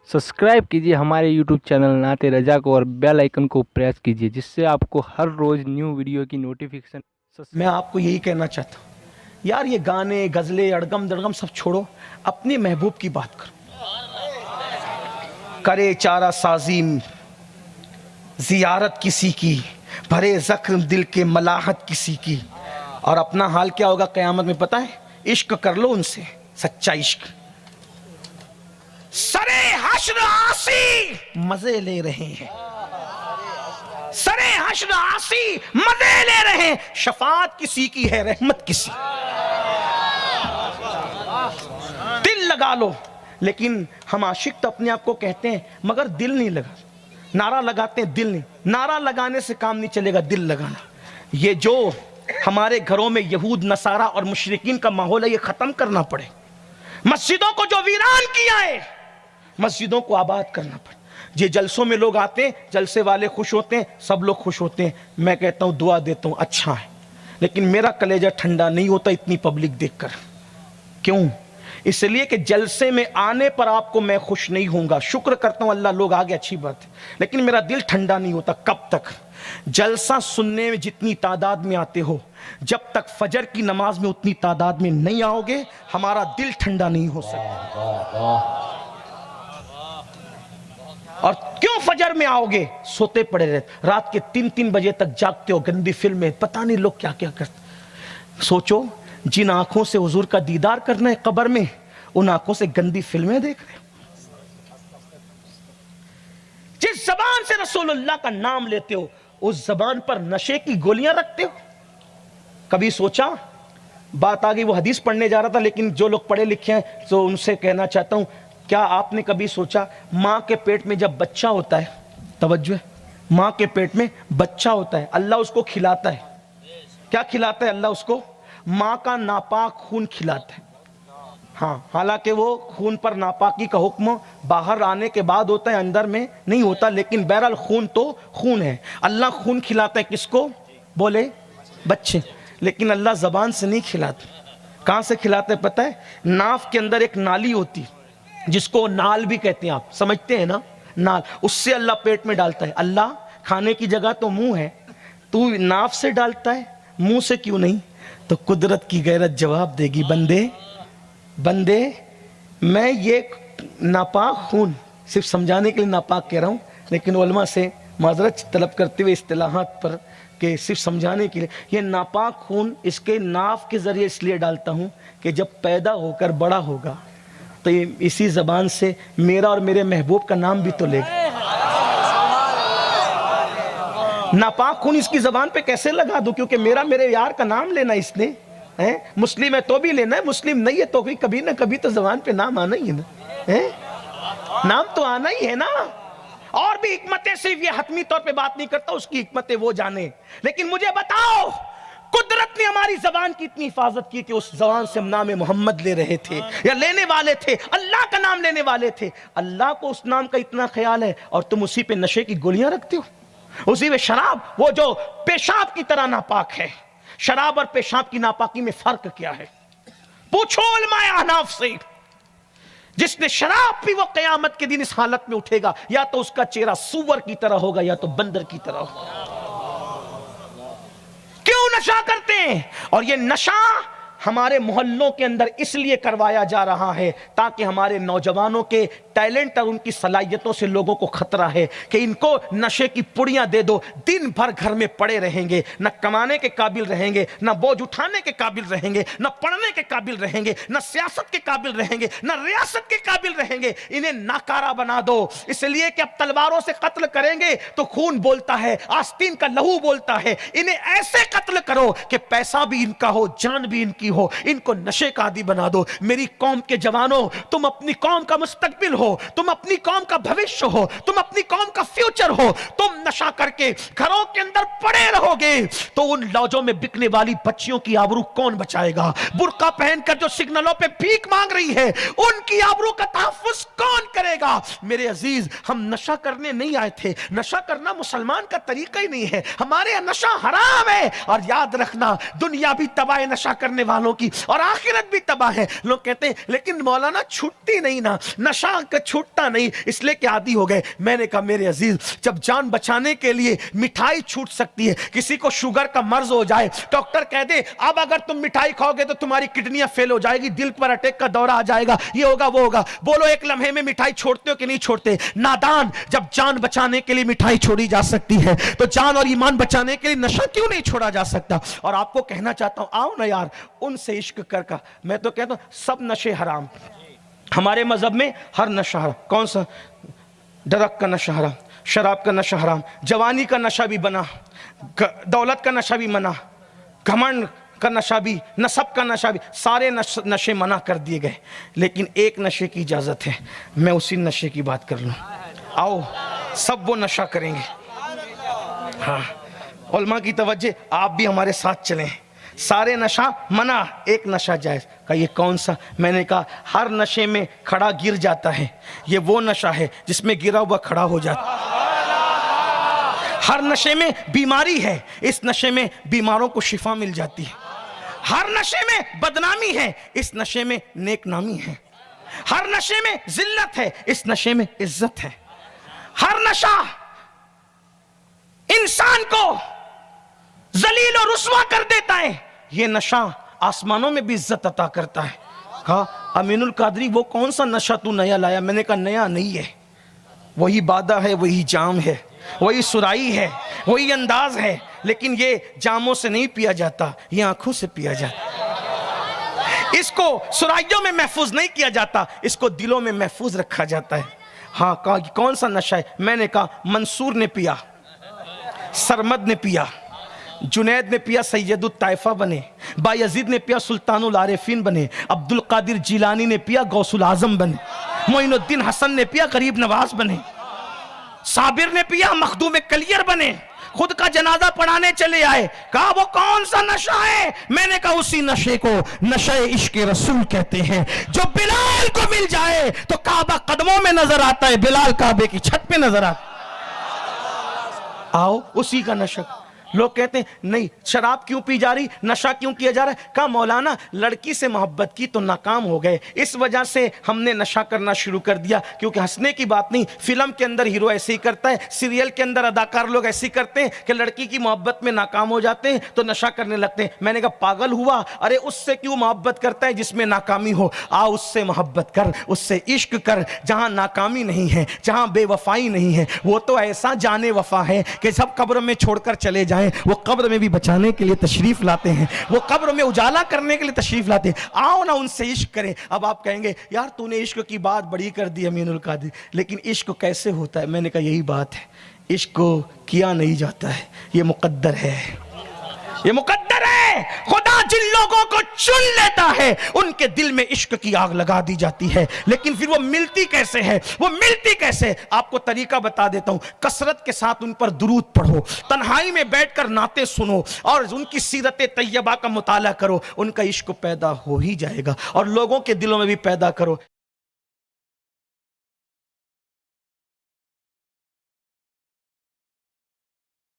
Subscribe कीजिए हमारे YouTube channel नाते रजा को और बेल आइकन को प्रेस कीजिए जिससे आपको हर रोज़ न्यू वीडियो की नोटिफिकेशन। मैं आपको यही कहना चाहता हूँ यार, ये गाने गजलें अड़गम दड़गम सब छोड़ो, अपने महबूब की बात करो। करे चारा साजीम जियारत किसी की, भरे जख्म दिल के मलाहत किसी की। और अपना हाल क्या होगा क़यामत में पता है? इश्क कर लो उनसे, सच्चा इश्क। सरे हश्र आसी मजे ले रहे हैं, सरे हश्र आसी मजे ले रहे हैं। शफात किसी की है, रहमत किसी। दिल लगा लो, लेकिन हम आशिक तो अपने आप को कहते हैं मगर दिल नहीं लगा। नारा लगाते हैं, दिल नहीं। नारा लगाने से काम नहीं चलेगा, दिल लगाना। ये जो हमारे घरों में यहूद नसारा और मुशरिकीन का माहौल है, ये खत्म करना पड़े। मस्जिदों को जो वीरान किया है, मस्जिदों को आबाद करना पड़े। ये जलसों में लोग आते हैं, जलसे वाले खुश होते हैं, सब लोग खुश होते हैं। मैं कहता हूं, दुआ देता हूं, अच्छा है, लेकिन मेरा कलेजा ठंडा नहीं होता इतनी पब्लिक देखकर। क्यों? इसलिए कि जलसे में आने पर आपको मैं खुश नहीं होऊंगा। शुक्र करता हूं अल्लाह लोग आ गए, अच्छी बात है, लेकिन मेरा दिल ठंडा नहीं होता। कब तक? जलसा सुनने में जितनी तादाद में आते हो, जब तक फजर की नमाज में उतनी तादाद में नहीं आओगे, हमारा दिल ठंडा नहीं हो सकता। और क्यों फजर में आओगे? सोते पड़े रहते, रात के 3-3 बजे तक जागते हो, गंदी फिल्में, पता नहीं लोग क्या क्या करते। सोचो, जिन आंखों से हुजूर का दीदार करना है कब्र में, उन आंखों से गंदी फिल्में देख रहे हो। जिस जबान से रसूलुल्लाह का नाम लेते हो, उस जबान पर नशे की गोलियां रखते हो। कभी सोचा? बात आ गई, वो हदीस पढ़ने जा रहा था, लेकिन जो लोग पढ़े लिखे हैं तो उनसे कहना चाहता हूं, क्या आपने कभी सोचा मां के पेट में जब बच्चा होता है, तवज्जो है, मां के पेट में बच्चा होता है, अल्लाह उसको खिलाता है। क्या खिलाता है अल्लाह उसको? मां का नापाक खून खिलाता है। हाँ, हालांकि वो खून पर नापाकी का हुक्म बाहर आने के बाद होता है, अंदर में नहीं होता, लेकिन बहरहाल खून तो खून है। अल्लाह खून खिलाता है किसको? बोले बच्चे। लेकिन अल्लाह जबान से नहीं खिलाता। कहां से खिलाता है पता है? नाफ के अंदर एक नाली होती है, जिसको नाल भी कहते हैं, आप समझते हैं ना, नाल। उससे अल्लाह पेट में डालता है। अल्लाह, खाने की जगह तो मुंह है, तू नाफ से डालता है, मुंह से क्यों नहीं? तो कुदरत की गैरत जवाब देगी, बंदे बंदे, मैं ये नापाक खून सिर्फ समझाने के लिए नापाक कह रहा हूं, लेकिन उलमा से माजरत तलब करते हुए इस्तिलाहात पर कि सिर्फ समझाने के लिए, ये नापाक खून इसके नाफ के जरिए इसलिए डालता हूं कि जब पैदा होकर बड़ा होगा तो ये इसी जबान से मेरा और मेरे महबूब का नाम भी तो लेगा। नापाक खून इसकी जबान पे कैसे लगा दूं? क्योंकि मेरे यार का नाम लेना इसने है। मुस्लिम है तो भी लेना है, मुस्लिम नहीं है तो भी कभी ना कभी तो जबान पे नाम आना ही है ना, है? नाम तो आना ही है ना। और भी हिकमतें, सिर्फ ये हतमी तौर पे बात नहीं करता, उसकी हिकमतें वो जाने। लेकिन मुझे बताओ, कुदरत ने हमारी जबान की इतनी हिफाजत की कि उस जबान से हम नाम मोहम्मद ले रहे थे, या लेने वाले थे, अल्लाह का नाम लेने वाले थे। अल्लाह को उस नाम का इतना ख्याल है और तुम उसी पे नशे की गोलियां रखते हो, उसी में शराब, वो जो पेशाब की तरह नापाक है। शराब और पेशाब की नापाकी में फर्क क्या है? पूछो उलमाए अहनाफ से। जिसने शराब पी वो कयामत के दिन इस हालत में उठेगा, या तो उसका चेहरा सूअर की तरह होगा या तो बंदर की तरह होगा। क्यों नशा करते हैं? और ये नशा हमारे मोहल्लों के अंदर इसलिए करवाया जा रहा है ताकि हमारे नौजवानों के टैलेंट और उनकी सलाहियतों से लोगों को खतरा है कि इनको नशे की पुड़ियां दे दो, दिन भर घर में पड़े रहेंगे, न कमाने के काबिल रहेंगे, न बोझ उठाने के काबिल रहेंगे, न पढ़ने के काबिल रहेंगे, न सियासत के काबिल रहेंगे, न रियासत के काबिल रहेंगे। इन्हें नाकारा बना दो, इसलिए कि अब तलवारों से कत्ल करेंगे तो खून बोलता है, आस्तीन का लहू बोलता है। इन्हें ऐसे कत्ल करो कि पैसा भी इनका हो, जान भी इनकी हो, इनको नशे का आदी बना दो। मेरी कौम के जवानों, तुम अपनी कौम का मुस्तकबिल हो, तुम अपनी कौम का भविष्य हो, तुम अपनी कौम का फ्यूचर हो। तुम नशा करके घरों के अंदर पड़े रहोगे तो उन लॉजों में बिकने वाली बच्चियों की आबरू कौन बचाएगा? बुर्का पहनकर जो सिग्नलों पे भीख मांग रही है, उनकी आबरू का तहफ्फुज कौन करेगा? कहेगा मेरे अजीज हम नशा करने नहीं आए थे, नशा करना मुसलमान का तरीका ही नहीं है, हमारे यहाँ नशा हराम है। और याद रखना दुनिया भी तबाह है नशा करने वालों की और आखिरत भी तबाह है। लोग कहते हैं लेकिन मौलाना छूटती नहीं ना, नशा का छूटता नहीं इसलिए कि आदी हो गए। मैंने कहा मेरे अजीज जब जान बचाने के लिए मिठाई छूट सकती है, किसी को शुगर का मर्ज हो जाए, डॉक्टर कह दे अब अगर तुम मिठाई खाओगे तो तुम्हारी किडनियां फेल हो जाएगी, दिल पर अटैक का दौरा आ जाएगा, ये होगा वो होगा, बोलो एक लम्हे में मिठाई छोड़ते हो कि नहीं छोड़ते? नादान, जब जान बचाने के लिए मिठाई छोड़ी जा सकती है तो जान और ईमान बचाने के लिए नशा क्यों नहीं छोड़ा जा सकता? और आपको कहना चाहता हूं आओ ना यार उनसे इश्क कर का। मैं तो कहता हूं सब नशे हराम, हमारे मजहब में हर नशा हराम। कौन सा? ड्रग का नशा हराम, शराब का नशा हराम, जवानी का नशा भी बना, दौलत का नशा भी मना, घमंड का नशा भी, नसब का नशा भी, सारे नशे मना कर दिए गए। लेकिन एक नशे की इजाजत है, मैं उसी नशे की बात कर लूं। आओ सब वो नशा करेंगे। हाँ उलमा की तवज्जो, आप भी हमारे साथ चलें। सारे नशा मना, एक नशा जायज। का ये कौन सा? मैंने कहा हर नशे में खड़ा गिर जाता है, ये वो नशा है जिसमें गिरा हुआ खड़ा हो जाता। हर नशे में बीमारी है, इस नशे में बीमारों को शिफा मिल जाती है। हर नशे में बदनामी है, इस नशे में नेकनामी है। हर नशे में जिल्लत है, इस नशे में इज्जत है। हर नशा इंसान को जलील और रुस्वा कर देता है, ये नशा आसमानों में भी इज्जत अता करता है। कहा अमीनुल कादरी वो कौन सा नशा तू नया लाया? मैंने कहा नया नहीं है, वही बादा है, वही जाम है, वही सुराई है, वही अंदाज है, लेकिन ये जामों से नहीं पिया जाता, ये आंखों से पिया जाता। इसको सुराइयों में महफूज नहीं किया जाता, इसको दिलों में महफूज रखा जाता है। हाँ कहा कौन सा नशा है? मैंने कहा मंसूर ने पिया, सरमद ने पिया, जुनैद ने पिया सैयदुल ताइफा बने, बायजीद ने पिया सुल्तानुल आरिफीन बने, अब्दुल कादिर जिलानी ने पिया गौसुल आजम बने, मोइनुद्दीन हसन ने पिया गरीब नवाज बने, साबिर ने पिया मखदूम कलियर बने, खुद का जनाजा पढ़ाने चले आए। कहा वो कौन सा नशा है? मैंने कहा उसी नशे को नशे इश्क रसूल कहते हैं, जो बिलाल को मिल जाए तो काबा कदमों में नजर आता है, बिलाल काबे की छत पे नजर आता। आओ उसी का नशा। लोग कहते हैं नहीं शराब क्यों पी जा रही, नशा क्यों किया जा रहा है? कहा मौलाना लड़की से मोहब्बत की तो नाकाम हो गए, इस वजह से हमने नशा करना शुरू कर दिया। क्योंकि हंसने की बात नहीं, फिल्म के अंदर हीरो ऐसे ही करता है, सीरियल के अंदर अदाकार लोग ऐसे ही करते हैं कि लड़की की मोहब्बत में नाकाम हो जाते हैं तो नशा करने लगते हैं। मैंने कहा पागल हुआ, अरे उससे क्यों मोहब्बत करता है जिसमें नाकामी हो? आ उससे मोहब्बत कर, उससे इश्क कर जहां नाकामी नहीं है, जहां बेवफाई नहीं है। वो तो ऐसा जाने वफा है कि सब कब्र में छोड़कर चले जाएं, वो कब्र में भी बचाने के लिए तशरीफ लाते हैं, वो कब्र में उजाला करने के लिए तशरीफ लाते हैं। आओ ना उनसे इश्क करें। अब आप कहेंगे यार तूने इश्क की बात बड़ी कर दी अमीनुल कादिर, लेकिन इश्क कैसे होता है? मैंने कहा यही बात है, इश्क को किया नहीं जाता है, ये मुकद्दर है, ये मुकद्दर है। खुदा जिन लोगों को चुन लेता है उनके दिल में इश्क की आग लगा दी जाती है, लेकिन फिर वो मिलती कैसे है? वो मिलती कैसे? आपको तरीका बता देता हूं। कसरत के साथ उन पर दुरूद पढ़ो, तन्हाई में बैठकर नाते सुनो और उनकी सीरत तैयबा का मुताला करो, उनका इश्क पैदा हो ही जाएगा और लोगों के दिलों में भी पैदा करो।